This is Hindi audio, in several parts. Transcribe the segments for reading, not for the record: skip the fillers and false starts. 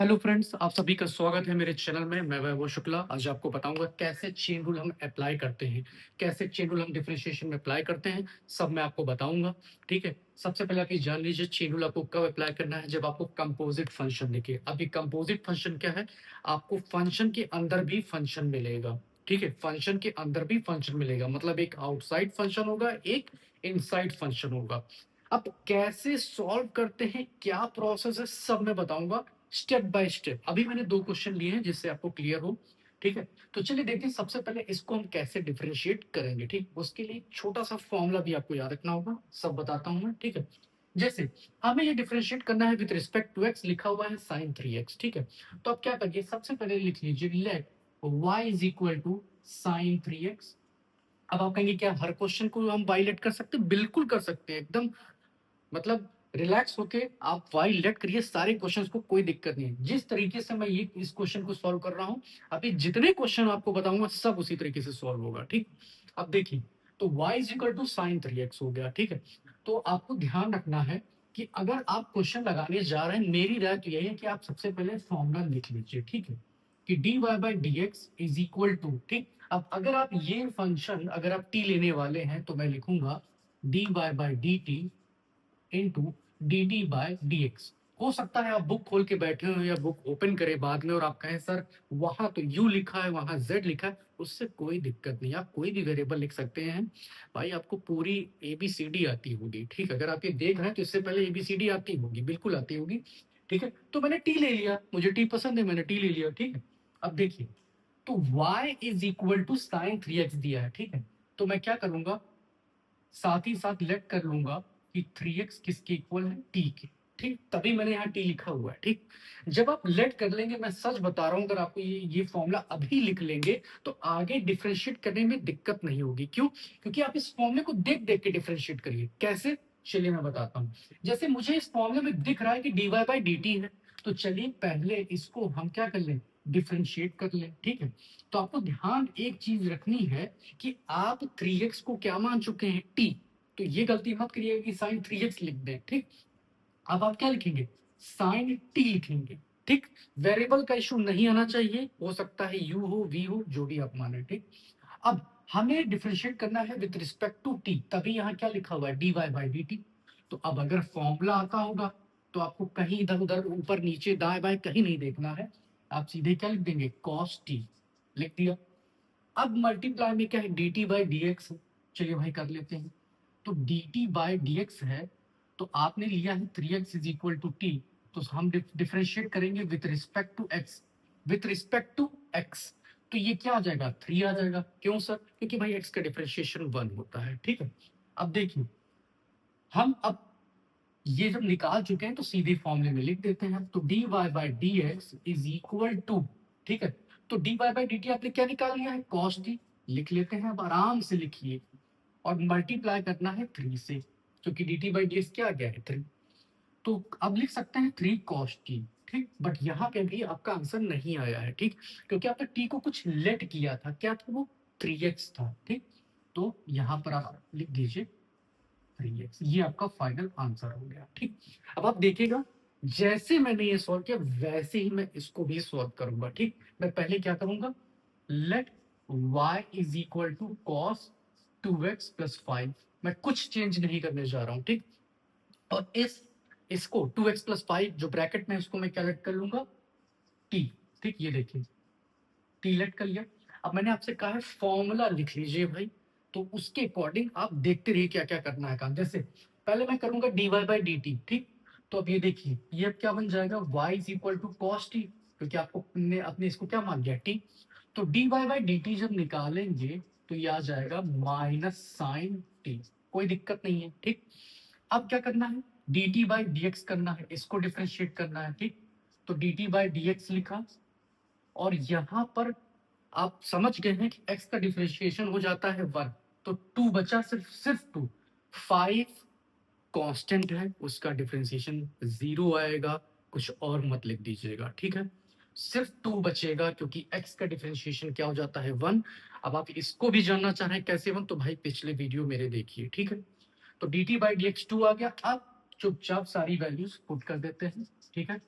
हेलो फ्रेंड्स, आप सभी का स्वागत है मेरे चैनल में। मैं वैभव शुक्ला। आज आपको बताऊंगा कैसे चेन रूल हम अप्लाई करते हैं, कैसे चेन रूल हम डिफरेंशिएशन में अप्लाई करते हैं, सब मैं आपको बताऊंगा। ठीक है, सबसे पहले आप ये जान लीजिए चेन रूल आपको कब अप्लाई करना है, जब आपको कंपोजिट फंक्शन दिखे। अब ये कंपोजिट फंक्शन क्या है? आपको फंक्शन के अंदर भी फंक्शन मिलेगा। ठीक है, फंक्शन के अंदर भी फंक्शन मिलेगा, मतलब एक आउटसाइड फंक्शन होगा, एक इनसाइड फंक्शन होगा। अब कैसे सॉल्व करते हैं, क्या प्रोसेस है, सब मैं बताऊंगा स्टेप बाय स्टेप। अभी मैंने 2 क्वेश्चन लिए हैं जिससे आपको क्लियर हो। ठीक है? तो चलिए देखते हैं सबसे पहले इसको हम कैसे डिफरेंशिएट करेंगे। ठीक? उसके लिए छोटा-सा फॉर्मूला भी आपको याद रखना होगा, सब बताता हूँ मैं। ठीक है? जैसे हमें ये डिफरेंशिएट करना है विद रिस्पेक्ट टू x, लिखा हुआ है sin 3x। ठीक है? तो आप क्या करिए, सबसे पहले लिख लीजिए let y is equal to sin 3x। अब आप कहेंगे क्या हर क्वेश्चन को हम बाइलेट कर सकते हैं? बिल्कुल कर सकते हैं, एकदम मतलब रिलैक्स होके आप वाई लेट करिए सारे क्वेश्चंस को, कोई दिक्कत नहीं है। जिस तरीके से मैं ये इस क्वेश्चन को सॉल्व कर रहा हूँ, अभी जितने क्वेश्चन आपको बताऊंगा सब उसी तरीके से सॉल्व होगा। ठीक, अब देखिए, तो y is equal to sine 3x हो गया। ठीक है, तो आपको ध्यान रखना है कि अगर आप क्वेश्चन लगाने जा रहे हैं, मेरी राय तो यही है कि आप सबसे पहले फॉर्मूला लिख लीजिए। ठीक है, कि dy by D x is equal to, ठीक, अब अगर आप ये फंक्शन अगर आप t लेने वाले हैं तो मैं लिखूंगा dy by D T into D t by d x. हो सकता है आप बुक खोल के बैठे हो या बुक ओपन करें बाद में और आप कहें सर वहां तो यू लिखा है, वहां जेड लिखा है। उससे कोई दिक्कत नहीं, आप कोई भी वेरिएबल लिख सकते हैं। भाई आपको पूरी एबीसीडी आती होगी। ठीक, अगर आप ये देख रहे हैं तो इससे पहले एबीसीडी आती होगी, बिल्कुल आती होगी। ठीक है, तो मैंने टी ले लिया, मुझे टी पसंद है, मैंने टी ले लिया। ठीक है, अब देखिए, तो y is equal to sine 3x दिया है। ठीक है, तो मैं क्या करूंगा, साथ ही साथ लेट कर लूंगा कि 3x किसके इक्वल है, t के। ठीक, तभी मैंने यहाँ t लिखा हुआ है। ठीक, जब आप लेट कर लेंगे, मैं सच बता रहा हूं, अगर आपको ये फॉर्मूला अभी लिख लेंगे तो आगे डिफरेंशिएट करने में दिक्कत नहीं होगी। क्यों? क्योंकि आप इस फॉर्मूले को देख देख के डिफरेंशिएट करिए। कैसे? चलिए मैं बताता हूँ। जैसे मुझे इस फॉर्मूले में दिख रहा है कि dy बाई डी टी है, तो चलिए पहले इसको हम क्या कर लें, डिफरेंशिएट कर लें। ठीक है, तो आपको ध्यान एक चीज रखनी है कि आप 3x को क्या मान चुके हैं, t। तो ये गलती मत करिएगा कि साइन 3x लिख दें। ठीक, अब आप क्या लिखेंगे, साइन t लिखेंगे। ठीक, वेरिएबल का इशू नहीं आना चाहिए, हो सकता है u हो, v हो, जो भी आप माने। ठीक, अब हमें डिफरेंशिएट करना है विद रिस्पेक्ट टू t, तभी यहाँ क्या लिखा हुआ है, dy बाई डी टी। तो अब अगर फॉर्मूला आता होगा तो आपको कहीं इधर उधर ऊपर नीचे दाएं बाएं कहीं नहीं देखना है, आप सीधे क्या लिख देंगे, cos t लिख दिया। अब मल्टीप्लाई में क्या है, D T by D x. चलिए भाई कर लेते हैं। तो D T by D x है, तो आपने लिया है 3x is equal to T, तो हम डिफरेंशिएट करेंगे with respect to x, with respect to x। तो ये क्या आ जाएगा, 3 आ जाएगा। क्यों सर? क्योंकि भाई x का डिफरेंशिएशन 1 होता है। ठीक है, अब देखिए, हम अब ये जब निकाल चुके हैं तो सीधे फॉर्मूले में लिख देते हैं। तो dy by D x is equal to, ठीक है, तो dy बाई डी टी आपने क्या निकाल लिया है, cos t। लिख लेते हैं, अब आराम से लिखिए, और मल्टीप्लाई करना है 3 से, क्योंकि dt बाई डी एक्स क्या आ गया है, 3। तो अब लिख सकते हैं 3 cos t। ठीक, बट यहाँ पे भी आपका आंसर नहीं आया है। ठीक, क्योंकि आपने t को कुछ लेट किया था, क्या था वो, 3x था। ठीक, तो यहाँ पर आप लिख दीजिए 3x, ये आपका फाइनल आंसर हो गया। ठीक, अब आप देखिएगा, जैसे मैंने ये सॉल्व किया वैसे ही मैं इसको भी सॉल्व करूंगा। ठीक, मैं पहले क्या करूंगा, let y is equal to cos 2x plus 5। मैं कुछ चेंज नहीं करने जा रहा हूं। ठीक, और इसको 2x प्लस 5 जो ब्रैकेट में, इसको मैं क्या लेट कर लूंगा, t। ठीक, ये देखिए, टी लेट कर लिया। अब मैंने आपसे कहा है फॉर्मूला लिख लीजिए भाई, तो उसके अकॉर्डिंग आप देखते रहिए क्या क्या करना है काम। जैसे पहले मैं करूंगा d Y by D t. ठीक, तो अब ये देखिए, ये अब क्या बन जाएगा, y is equal to cos t, क्योंकि आपको अपने इसको क्या मान गया, टी। तो D Y by D t जब निकालेंगे तो ये आ जाएगा माइनस साइन टी, कोई दिक्कत नहीं है। ठीक, अब क्या करना है, D T by D x करना है, इसको डिफ्रेंशिएट करना है। ठीक, तो D T by D x लिखा, और यहां पर आप समझ गए हैं कि x का डिफरेंशिएशन हो जाता है 1, तो 2 बचा, सिर्फ सिर्फ 2। 5 कांस्टेंट है, उसका डिफरेंशिएशन 0 आएगा, कुछ और मत लिख दीजिएगा। ठीक है, सिर्फ 2 बचेगा, क्योंकि x का डिफरेंशिएशन क्या हो जाता है, 1। अब आप इसको भी जानना चाह रहे हैं कैसे 1, तो भाई पिछले वीडियो मेरे देखिए। ठीक है, तो D T by D x 2 आ गया। अब चुपचाप सारी वैल्यूज पुट कर देते हैं। ठीक है,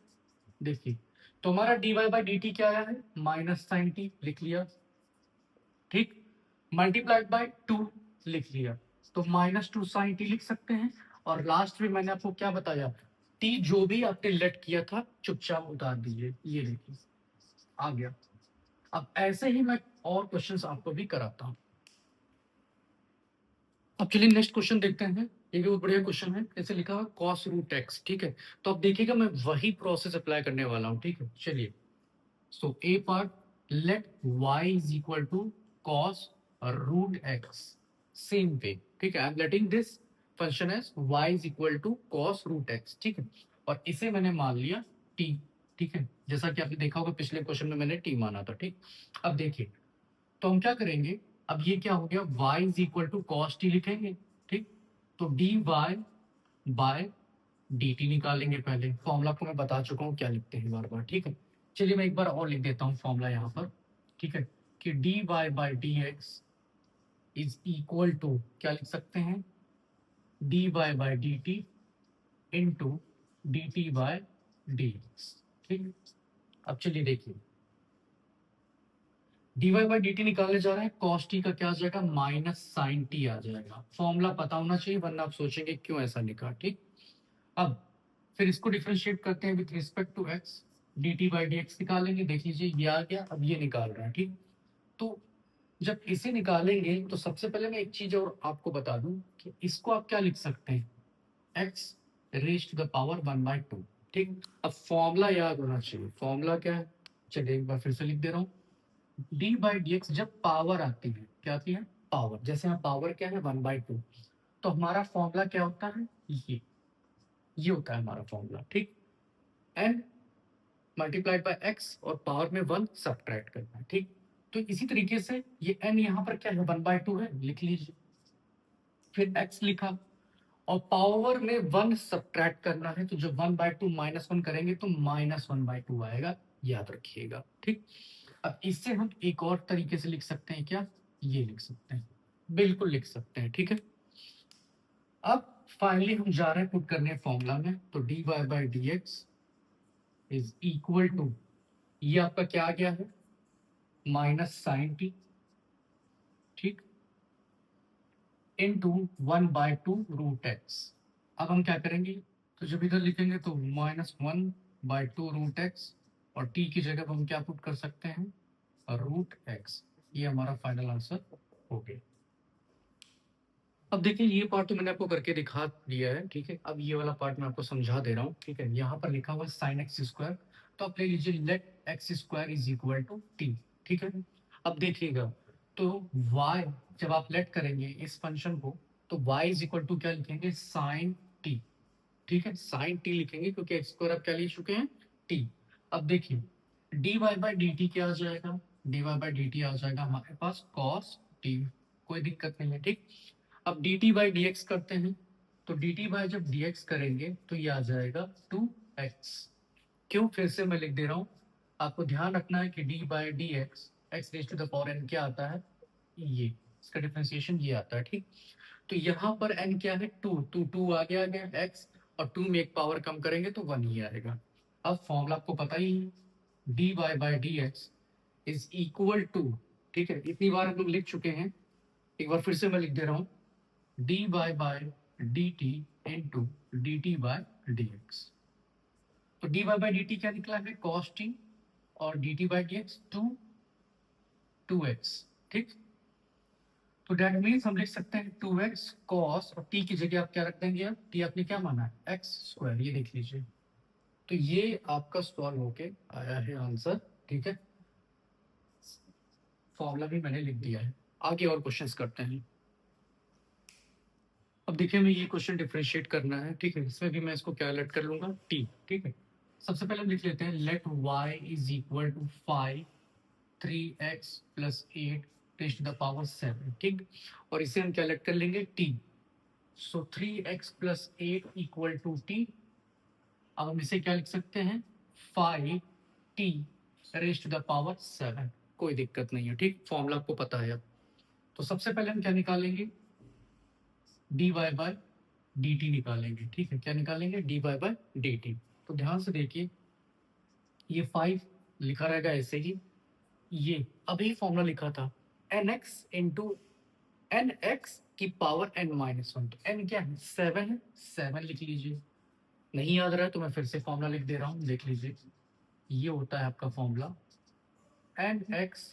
देखिए, तो हमारा dy बाई डी टी क्या आया है, माइनस साइन टी लिख लिया, ठीक, मल्टीप्लाइड बाय 2 लिख लिया, तो -2 साइन टी लिख सकते हैं। और लास्ट में मैंने आपको क्या बताया, टी जो भी आपने लेट किया था चुपचाप उतार दीजिए, ये देखिए आ गया। अब ऐसे ही मैं और क्वेश्चंस आपको भी कराता हूँ। अब चलिए नेक्स्ट क्वेश्चन देखते हैं। ये भी बहुत बढ़िया क्वेश्चन है, जैसे लिखा हुआ cos रूट x, ठीक है। तो अब देखिएगा मैं वही प्रोसेस अप्लाई करने वाला हूँ, ठीक है। चलिए, so A part, let y is equal to cos root x, same way, ठीक है। I am letting this function as y is equal to cos root x, ठीक है। और इसे मैंने मान लिया t, ठीक है, जैसा कि आपने देखा होगा पिछले क्वेश्चन में मैंने t माना था, ठीक। अब देखिए, तो हम क्या करेंगे, अब ये क्या हो गया, y is equal to cos t लिखेंगे, ठीक। तो D y by d t निकालेंगे, पहले फॉर्मूला आपको मैं बता चुका हूँ क्या लिखते हैं बार बार, ठीक है। चलिए मैं एक बार और लिख देता हूँ फॉर्मूला यहाँ पर, ठीक है, कि d Y by D x is equal to क्या लिख सकते हैं, d Y by D T into D t by d x, ठीक। अब चलिए देखिए, dy बाई डी टी निकालने जा रहे हैं, cos t का क्या आ जाएगा, माइनस साइन टी आ जाएगा। फॉर्मूला पता होना चाहिए, वरना आप सोचेंगे क्यों ऐसा लिखा, ठीक। अब फिर इसको डिफरेंशिएट करते हैं with respect to x, dt by D x निकालेंगे, देख लीजिए ये आ गया। अब ये निकाल रहे हैं, ठीक। तो जब इसे निकालेंगे तो सबसे पहले मैं एक चीज और आपको बता दूं कि इसको आप क्या लिख सकते हैं, x raise to the power 1/2, ठीक। अब फॉर्मूला याद होना चाहिए, फॉर्मूला क्या है, चलिए एक बार फिर से लिख दे रहा हूँ। डी बाई डी एक्स जब पावर आती है, क्या आती है, पावर, जैसे यहाँ पावर क्या है 1/2, तो हमारा फॉर्मूला क्या होता है, ये होता है हमारा फॉर्मूला, ठीक। एन मल्टीप्लाइड बाय एक्स और पावर में 1 सब्ट्रैक्ट करना है, ठीक। तो इसी तरीके से ये एन यहाँ पर क्या है 1/2 है, लिख लीजिए, फिर एक्स लिखा और पावर में 1 सब्ट्रैक्ट करना है, तो जब 1/2 -1 करेंगे तो -1/2 आएगा, याद रखिएगा, ठीक। अब इससे हम एक और तरीके से लिख सकते हैं, क्या, ये लिख सकते हैं, बिल्कुल लिख सकते हैं, ठीक है। अब फाइनली हम जा रहे हैं पुट करने फॉर्मूला में, तो D Y by D x is equal to, ये आपका क्या आ गया है, माइनस साइन टी, ठीक, इनटू 1/2 रूट एक्स। अब हम क्या करेंगे, तो जब इधर लिखेंगे तो -1/2 रूट एक्स, और टी की जगह पर हम क्या पुट कर सकते हैं, रूट एक्स। ये हमारा फाइनल आंसर हो गया। अब देखिए, ये पार्ट तो मैंने आपको करके दिखा दिया है, ठीक है। अब ये वाला पार्ट मैं आपको समझा दे रहा हूँ, ठीक है। यहाँ पर लिखा हुआ है साइन एक्स स्क्वायर, तो आप ले लीजिए let x square is equal to t, ठीक है। अब देखिएगा, तो y जब आप लेट करेंगे इस फंक्शन को, तो y इज इक्वल टू क्या लिखेंगे, साइन टी, ठीक है, साइन टी लिखेंगे क्योंकि एक्स स्क्वायर आप क्या ले चुके हैं, टी। अब देखिए, D Y by D T क्या आ जाएगा, D Y by D T आ जाएगा हमारे पास कॉस टी, कोई दिक्कत नहीं है, ठीक। अब D T by D x करते हैं, तो डी टी बाई जब डी एक्स करेंगे तो ये आ जाएगा 2x। क्यों, फिर से मैं लिख दे रहा हूँ, आपको ध्यान रखना है कि d by D x, x raise to the power n क्या आता है, ये, इसका डिफरेंशिएशन ये आता है, ठीक। तो यहाँ पर n क्या है, 2, तो 2 आ गया x, और 2 में एक पावर कम करेंगे तो 1 ही आएगा। अब फॉर्मूला आपको पता ही है, d Y by D x is equal to, ठीक है, इतनी बार हम लोग लिख चुके हैं, एक बार फिर से मैं लिख दे रहा हूँ, D Y by D T into D T by D X. तो D Y by D T क्या निकला है, कॉस टी, और D T by D X 2x, ठीक। तो दैट मीन्स हम लिख सकते हैं 2x कॉस, और t की जगह आप क्या रख देंगे, अब t आपने क्या माना है, x स्क्वायर, ये देख लीजिए। तो ये आपका सॉल्व होके आया है आंसर, ठीक है। फॉर्मूला भी मैंने लिख दिया है। आगे और क्वेश्चंस करते हैं। अब देखिए, हमें ये क्वेश्चन डिफरेंशिएट करना है, ठीक है। इसमें भी मैं इसको क्या लेट कर लूंगा, t, ठीक है। सबसे पहले हम लिख लेते हैं let y is equal to 5 3x plus 8 raise to the power 7, ठीक। और इसे हम क्या लेट कर लेंगे, t। So 3x plus 8 equal to t। अब हम इसे क्या लिख सकते हैं, 5t rays to the power 7, कोई दिक्कत नहीं है, ठीक। फॉर्मूला आपको पता है अब। तो सबसे पहले हम क्या निकालेंगे, d Y by D t निकालेंगे, ठीक है। क्या निकालेंगे, d Y by D t. तो ध्यान से देखिए, ये 5 लिखा रहेगा ऐसे ही। ये अभी फॉर्मूला लिखा था nx इंटू एन एक्स की पावर n माइनस वन। तो n क्या है? 7 है, 7 लिख लीजिए। नहीं याद रहा है तो मैं फिर से फॉर्मूला लिख दे रहा हूँ, देख लीजिए। ये होता है आपका फॉर्मूला एन एक्स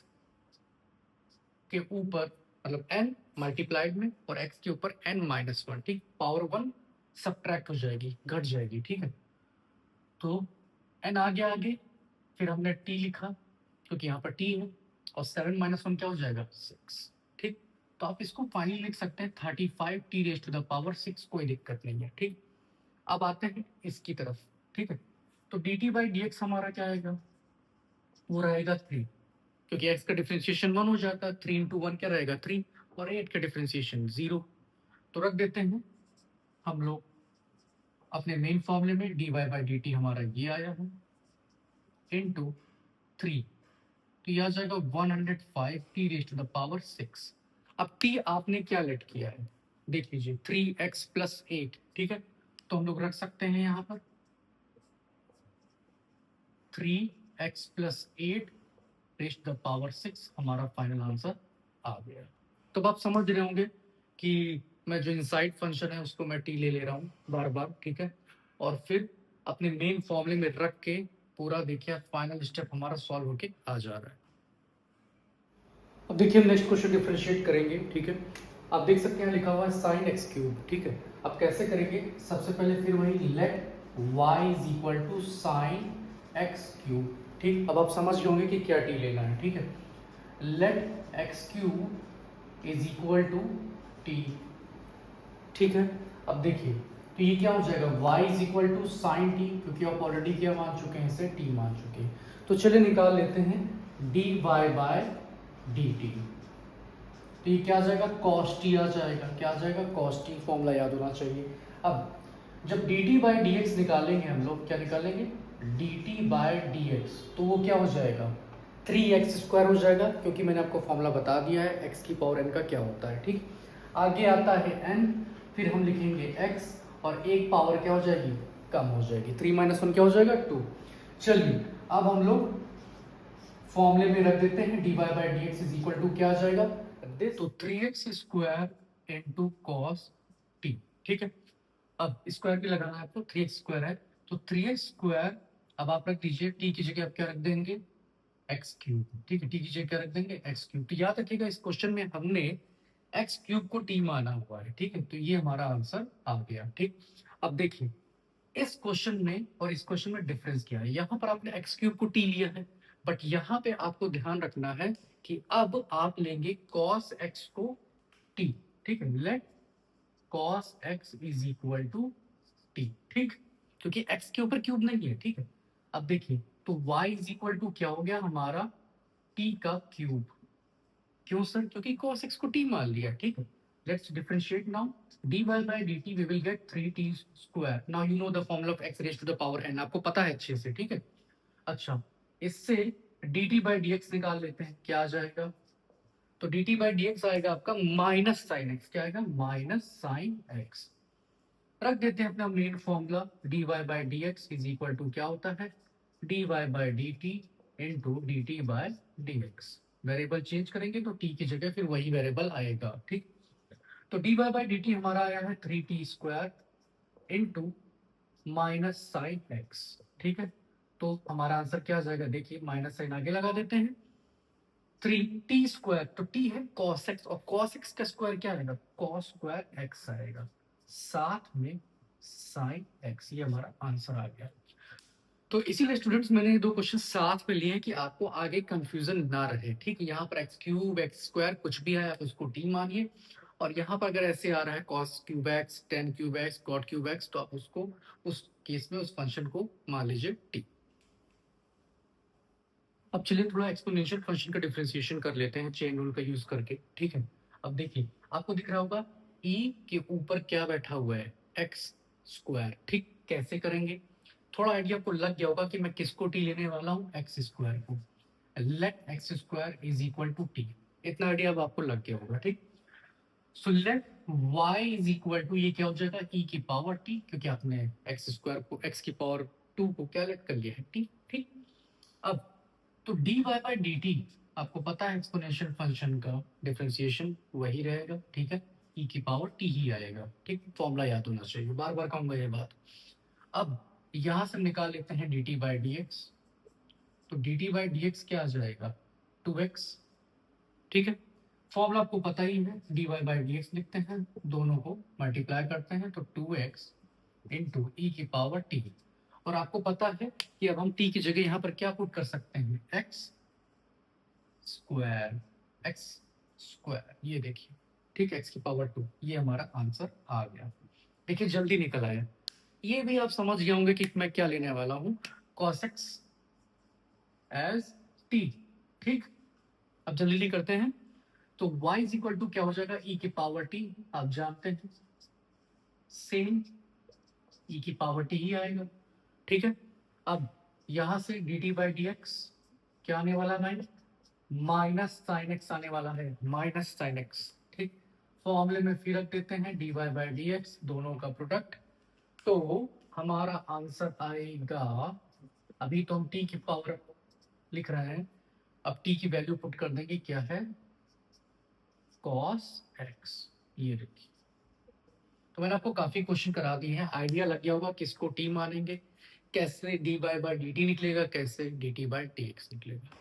के ऊपर, मतलब n मल्टीप्लाइड में, और x के ऊपर n माइनस वन, ठीक। पावर 1 सब्ट्रैक्ट हो जाएगी, घट जाएगी, ठीक है। तो n आ गया आगे, फिर हमने t लिखा क्योंकि यहाँ पर t है, और 7 माइनस वन क्या हो जाएगा? 6, ठीक। तो आप इसको फाइनली लिख सकते हैं 35 t raise to the power 6, कोई दिक्कत नहीं है, ठीक। अब आते हैं इसकी तरफ, ठीक है। तो D T by D x हमारा क्या आएगा? वो रहेगा 3, क्योंकि x का डिफरेंशिएशन 1 हो जाता है। 3 इंटू वन क्या रहेगा? 3, और 8 का डिफरेंशिएशन 0। तो रख देते हैं हम लोग अपने मेन फॉर्मूले में, d Y by D t हमारा ये आया है इंटू 3, तो ये आ जाएगा 105 t raise to the power 6। अब टी आपने क्या लेट किया है, देख लीजिए, 3x प्लस 8, ठीक है। तो हम लोग रख सकते हैं यहाँ पर 3x plus 8 raise to the power 6, हमारा फाइनल आंसर आ गया। तो अब आप समझ रहे होंगे कि मैं जो इनसाइड फंक्शन है उसको मैं टी ले रहा हूँ बार बार, ठीक है। और फिर अपने मेन फॉर्मूले में रख के पूरा देखिए फाइनल स्टेप हमारा सॉल्व होके आ जा रहा है। अब देखिए हम नेक्स्ट क्वेश्चन डिफरेंशिएट करेंगे, ठीक है। आप देख सकते हैं लिखा हुआ है साइन एक्स क्यूब, ठीक है। अब कैसे करेंगे? सबसे पहले फिर वही let y is equal to sine x cube, ठीक। अब आप समझ गए होंगे कि क्या टी लेना है, ठीक है। Let x cube is equal to t, ठीक है। अब देखिए तो ये क्या हो जाएगा? y is equal to sine t, क्योंकि आप ऑलरेडी क्या मान चुके हैं, इसे t मान चुके हैं। तो चलिए निकाल लेते हैं dy बाय dt। तो ये क्या आ जाएगा? cos t आ जाएगा। क्या आ जाएगा? cos t, फॉर्मूला याद होना चाहिए। अब जब dt बाई dx निकालेंगे हम लोग, क्या निकालेंगे? dt बाई dx, तो वो क्या हो जाएगा? 3x स्क्वायर हो जाएगा, क्योंकि मैंने आपको फॉर्मूला बता दिया है x की पावर n का क्या होता है, ठीक। आगे आता है n, फिर हम लिखेंगे x, और एक पावर क्या हो जाएगी? कम हो जाएगी। 3 माइनस वन क्या हो जाएगा? 2। चलिए अब हम लोग फॉर्मूले में रख देते हैं dy by D x is equal to क्या आ जाएगा? तो 3x square into cos T, ठीक है। अब स्क्वायर भी लगाना है आपको, 3x स्क्वायर है तो 3x स्क्वायर। अब आप रख दीजिए टी की जगह आप क्या रख देंगे? एक्स क्यूब, ठीक है। टी की जगह क्या रख देंगे? X cube. तो याद रखिएगा इस क्वेश्चन में हमने एक्स क्यूब को टी माना हुआ है, ठीक है। तो ये हमारा आंसर आ गया, ठीक। अब देखिए इस क्वेश्चन में और इस क्वेश्चन में डिफरेंस क्या है। यहाँ पर आपने एक्स क्यूब को टी लिया है, बट यहाँ पे आपको ध्यान रखना है कि अब आप लेंगे cos x को t, ठीक है। Let cos x is equal to t, ठीक, क्योंकि x के ऊपर क्यूब नहीं है, ठीक है। अब देखिए तो y इज इक्वल टू क्या हो गया हमारा? t का क्यूब। क्यों सर? क्योंकि cos x को t मान लिया, ठीक है। Let's differentiate now dy by dt we will get 3t square. Now you know the formula of x raised to the power n, आपको पता है अच्छे से, ठीक है। अच्छा, इससे dt by dx निकाल लेते हैं, क्या आ जाएगा? तो dt by dx आएगा आपका माइनस साइन एक्स। क्या आएगा? Minus sine x. रख देते हैं अपना main formula dy by dx is equal to क्या होता है? dy by dt into dt by dx। Variable change करेंगे तो t की जगह फिर वही वेरिएबल आएगा, ठीक। तो dy by dt हमारा आया है 3t square into minus sine x, ठीक है। तो हमारा आंसर क्या आ जाएगा? देखिए माइनस साइन आगे लगा देते हैं, 3t स्क्वायर, तो t है cos x, और cos x का स्क्वायर क्या आएगा? cos स्क्वायर x आएगा, साथ में sin x। ये हमारा आंसर आ गया। तो इसीलिए स्टूडेंट्स मैंने दो क्वेश्चन साथ में लिए हैं कि आपको आगे कंफ्यूजन ना रहे, ठीक। यहाँ पर एक्स क्यूब एक्स स्क्वायर कुछ भी है आप उसको टी मानिए, और यहाँ पर अगर ऐसे आ रहा है cos cube x, ten cube x, got cube x, तो आप उसको उस केस में उस फंक्शन को मान लीजिए टी। अब चलिए थोड़ा एक्सपोनेंशियल फंक्शन का डिफरेंशिएशन कर लेते हैं चेन रूल का यूज करके, ठीक है। अब देखिए आपको दिख रहा होगा e के ऊपर क्या बैठा हुआ है? एक्स स्क्वायर, ठीक। कैसे करेंगे? थोड़ा आइडिया आपको लग गया होगा कि मैं किसको टी लेने वाला हूँ? एक्स स्क्वायर को। Let x square is equal to t, इतना आइडिया अब आपको लग गया होगा, ठीक। So let y is equal to, ये क्या हो जाएगा? e की पावर t, क्योंकि आपने एक्स स्क्वायर को x की पावर 2 को क्या लेट कर लिया है? t, ठीक। तो dy बाय dt आपको पता है एक्सपोनेंशियल फंक्शन का डिफरेंशिएशन वही रहेगा, ठीक है, e की पावर t ही आएगा, ठीक, फॉर्मूला याद होना चाहिए, बार बार कहूंगा ये बात। अब यहां से निकाल लेते हैं dt बाय dx, तो dt बाय dx क्या आ जाएगा 2x, ठीक है, फॉर्मूला आपको पता ही है, dy बाय dx लिखते हैं, दोनों को मल्टीप्लाई करते हैं तो 2x इंटू ई की पावर t, और आपको पता है कि अब हम t की जगह यहाँ पर क्या पुट कर सकते हैं, स्क्वायर एक्स स्क्वायर, ये देखिए, ठीक है, x की पावर 2, ये हमारा आंसर आ गया। देखिए जल्दी निकल आया, ये भी आप समझ गए होंगे कि मैं क्या लेने वाला हूँ, cos x एज t, ठीक। अब जल्दी करते हैं, तो y इज इक्वल टू क्या हो जाएगा, e की पावर t, आप जानते हैं सेम e की पावर t ही आएगा, ठीक है। अब यहां से dt बाई डी एक्स क्या आने वाला है, माइनस साइन एक्स आने वाला है, माइनस साइन एक्स, ठीक। फॉर्मूले में फिर रख देते हैं dy बाई डी एक्स, दोनों का प्रोडक्ट, तो हमारा आंसर आएगा, अभी तो हम t की पावर लिख रहे हैं, अब t की वैल्यू पुट कर देंगे, क्या है cos x, ये देखिए। तो मैंने आपको काफी क्वेश्चन करा दिए हैं, आइडिया लग गया होगा किसको t मानेंगे, कैसे dy बाई dt निकलेगा, कैसे dt बाई dx निकलेगा।